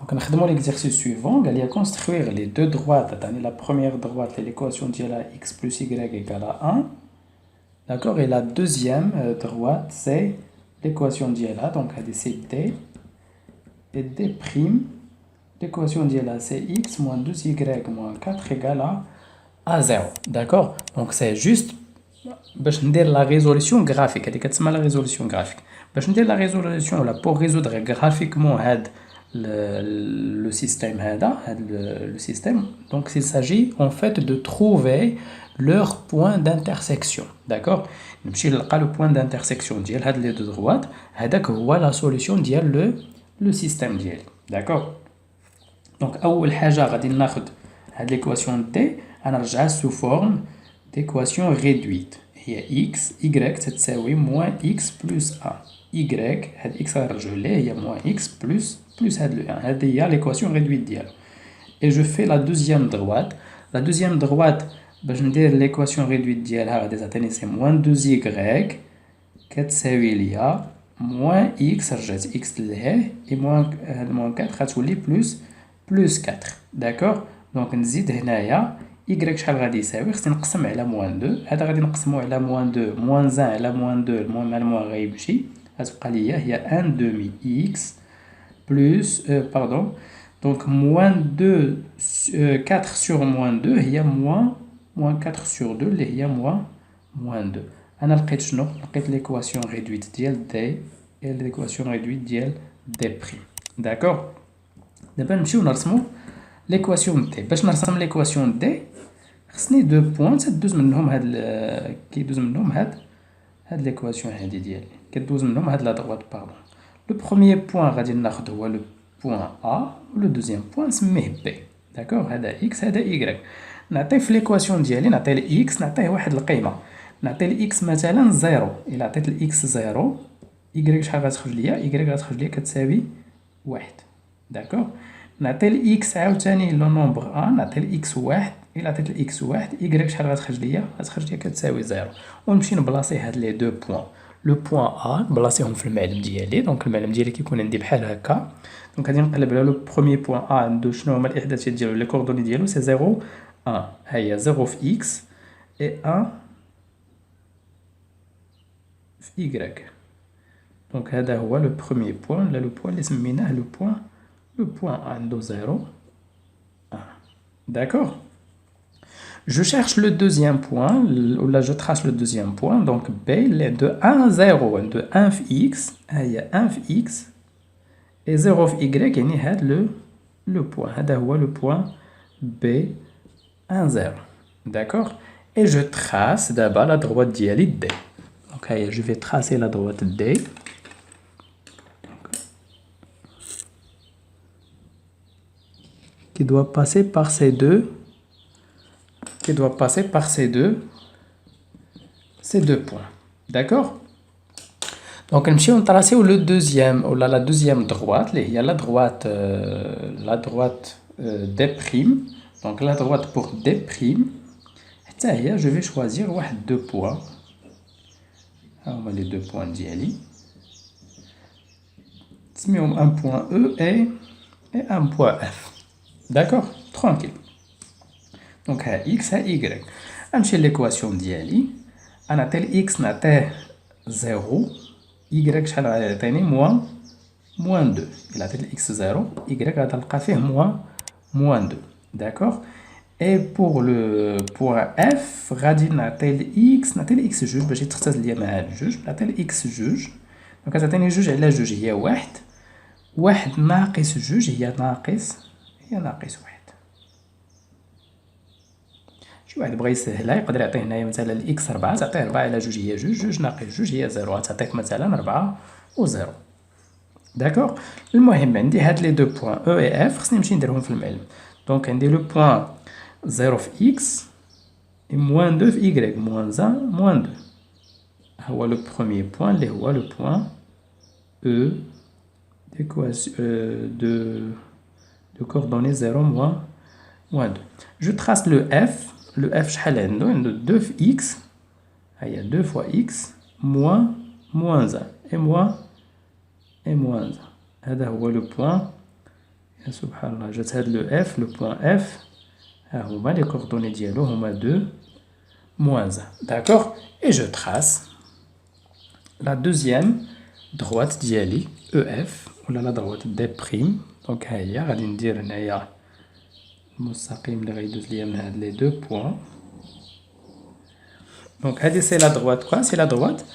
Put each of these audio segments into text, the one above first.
Donc, on a l'exercice suivant. Il y a construire les deux droites. La première droite, l'équation de x plus y égale à 1. D'accord. Et la deuxième droite, c'est l'équation de donc c'est d. Et d'. L'équation de c'est x moins 2y moins 4 égale à 0. D'accord. Donc, c'est juste la résolution graphique. La résolution graphique. La résolution pour résoudre graphiquement le système. Le système. Donc, il s'agit en fait de trouver leur point d'intersection. D'accord. Le point d'intersection de les deux droites. C'est la solution de le système. D'accord. Donc, أول حاجة غادي ناخد هاد l'équation d غنرجعها sous forme d'équation réduite. هي x y تساوي moins x plus 1 y هاد x غنرجعو ليه هي moins x plus هاد le 1. هادي هي l'équation réduite ديالو. Et je fais la deuxième droite. La deuxième droite باش ندير l'équation réduite ديالها غادي تعطيني c'est moins 2y كتساوي ليا moins x رجعت x لهيه et moins 4 غتولي plus 4. D'accord. Donc نزيد هنايا y شحال غادي يساوي خصني نقسم على moins 2. هذا غادي نقسمو على moins 2 moins 1 على moins 2 المهم مع الموان غيمشي غتبقى ليا هي 1 demi x plus pardon. Donc moins 2 4 sur moins 2 هي moins 4 sur 2 اللي هي moins 2. انا لقيت شنو لقيت l'équation réduite ديال d et l'équation réduite ديال d'. D'accord. دابا نمشيو نرسمو ليكواسيون دي. باش نرسم ليكواسيون دي خصني دو بوين تدوز منهم كيدوز منهم هاد ليكواسيون هادي ديالي كدوز منهم هاد لا دروات باردون. لو بروميير بوين غادي ناخد هو لو بوين ا ولو دوزيام بوين نسميه بي. داكوغ. هذا اكس هذا ايكغيك. نعطيه في ليكواسيون ديالي نعطيه لاكس نعطيه واحد القيمه. نعطي لاكس مثلا 0. الا عطيت لاكس 0 ايكغيك شحال غتخرج ليا ايكغيك غتخرج ليا كتساوي 1. داكوغ. نعطي لاكس عاوتاني لو نومبر ا نعطي لاكس 1. الا عطيت لاكس 1 y شحال غتخرج ليا غتخرج ليا كتساوي 0. ونمشي نبلاصي هاد لي دو بوين. لو بوين ا نبلاصيهم في المعلم ديالي. دونك المعلم ديالي كيكون عندي بحال هكا. دونك غادي نقلب على لو بروميير بوين ا عنده شنو هما الاحداثيات ديالو لي كوردوني ديالو سي 0 1. ها هي 0 في اكس اي 1 في y. دونك هذا هو لو بروميير بوين ولا لو بوين اللي سميناه لو point A عنده 0 1. D'accord. Je cherche le deuxième point, ou là je trace le deuxième point, donc B, de 1 0, de 1 في x, il y a 1 في x, et 0 في y, يعني هذا le point, هذا هو le point B 1 0. D'accord. Et je trace d'abord la droite ديالي D. Donc je vais tracer la droite D. Qui doit passer par ces deux points. D'accord. Donc on tracer le deuxième ou la deuxième droite. Il y a la droite D'. Donc la droite pour D'. Je vais choisir deux points. Alors, les deux points d'Yali. Un point E et un point F. D'accord. Tranquille. Donc x et y. نمشي l'équation ديالي. انا تال x نعطيه 0 y شحال غيعطيني moins 2. الا عطيت x 0 y غتلقى فيه moins 2. D'accord. Et pour le point F غادي نعطي x نعطي x جوج باش يتختزل ليا مع هاد جوج. نعطي x جوج. دونك غتعطيني جوج على جوج هي واحد ناقص جوج هي ناقص 1. شي واحد بغى يسهلها يقدر يعطيه هنايا مثلا الاكس 4 تعطيه 4 على جوج هي جوج ناقص جوج هي 0 تعطيك مثلا 4 و0. داكوغ. المهم عندي هاد لي دو بوين او اي اف خصني نمشي نديرهم في المعلم. دونك عندي لو بوين 0 في اكس et moins 2 في y moins 1 moins 2. هو لو بروميير بوين اللي هو لو بوين E de coordonnées 0 moins 2. Je trace le F. Le F شحال عنده 2 في x. هيا 2 fois x moins 1 et moins 1. هذا هو le point subhanallah, je sais le F, le point F. Les coordonnées dialo, on 2, moins 1. D'accord? Et je trace la deuxième droite diali, EF, ou la droite D'. Donc, il y a les deux points. Donc, c'est la droite quoi? C'est la droite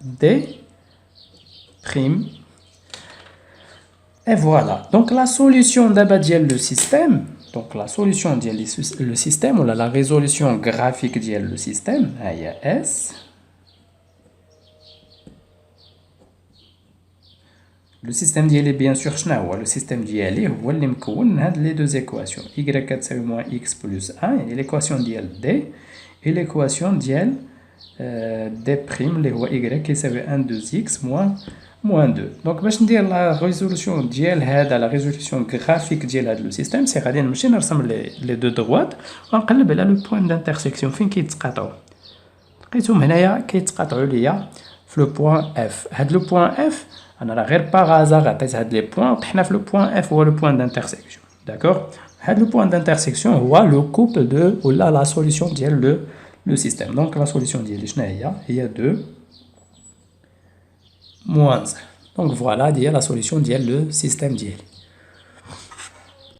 D'. Et voilà. Donc, la solution d'abord le système. Donc, la solution le système, ou la résolution graphique le système, il y a S. Le système est bien sûr, le système est les deux équations. Y4 c'est moins x plus 1, et l'équation d. Et l'équation d', y qui c'est 1 2x moins 2. Donc, je vais dire la résolution la résolution graphique du système, c'est les deux droites, on va le point d'intersection. Fin qui est le point F. Le point F, on a par hasard les points, le point F ou le point d'intersection. D'accord? Le point d'intersection ou le couple de ou la solution le système. Donc la solution il y a 2 moins 1. Donc voilà, il y a la solution le système.